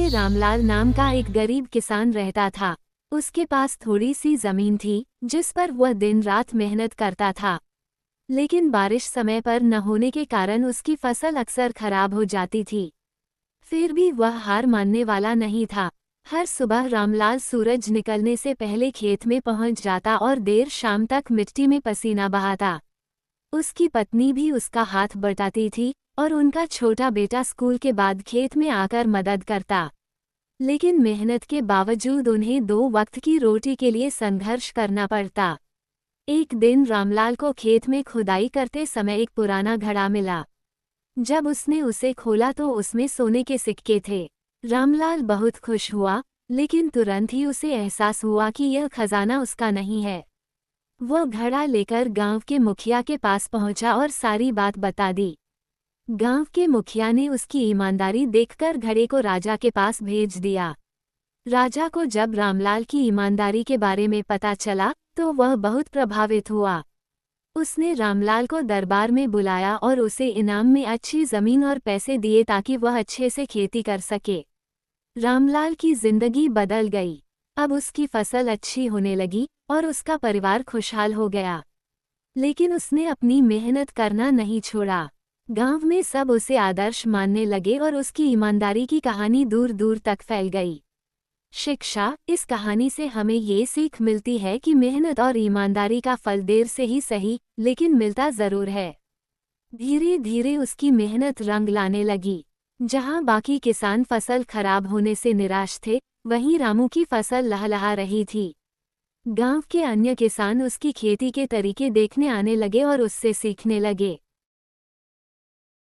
में रामलाल नाम का एक गरीब किसान रहता था। उसके पास थोड़ी सी जमीन थी जिस पर वह दिन रात मेहनत करता था, लेकिन बारिश समय पर न होने के कारण उसकी फसल अक्सर खराब हो जाती थी। फिर भी वह हार मानने वाला नहीं था। हर सुबह रामलाल सूरज निकलने से पहले खेत में पहुंच जाता और देर शाम तक मिट्टी में पसीना बहाता। उसकी पत्नी भी उसका हाथ बटाती थी और उनका छोटा बेटा स्कूल के बाद खेत में आकर मदद करता। लेकिन मेहनत के बावजूद उन्हें 2 वक्त की रोटी के लिए संघर्ष करना पड़ता। एक दिन रामलाल को खेत में खुदाई करते समय एक पुराना घड़ा मिला। जब उसने उसे खोला तो उसमें सोने के सिक्के थे। रामलाल बहुत खुश हुआ, लेकिन तुरंत ही उसे एहसास हुआ कि यह खजाना उसका नहीं है। वह घड़ा लेकर गांव के मुखिया के पास पहुंचा और सारी बात बता दी। गांव के मुखिया ने उसकी ईमानदारी देखकर घड़े को राजा के पास भेज दिया। राजा को जब रामलाल की ईमानदारी के बारे में पता चला तो वह बहुत प्रभावित हुआ। उसने रामलाल को दरबार में बुलाया और उसे इनाम में अच्छी जमीन और पैसे दिए ताकि वह अच्छे से खेती कर सके। रामलाल की जिंदगी बदल गई। अब उसकी फसल अच्छी होने लगी और उसका परिवार खुशहाल हो गया। लेकिन उसने अपनी मेहनत करना नहीं छोड़ा। गांव में सब उसे आदर्श मानने लगे और उसकी ईमानदारी की कहानी दूर दूर तक फैल गई। शिक्षा: इस कहानी से हमें ये सीख मिलती है कि मेहनत और ईमानदारी का फल देर से ही सही, लेकिन मिलता जरूर है। धीरे धीरे उसकी मेहनत रंग लाने लगी। जहां बाकी किसान फसल खराब होने से निराश थे, वहीं रामू की फसल लहलहा रही थी। गांव के अन्य किसान उसकी खेती के तरीके देखने आने लगे और उससे सीखने लगे।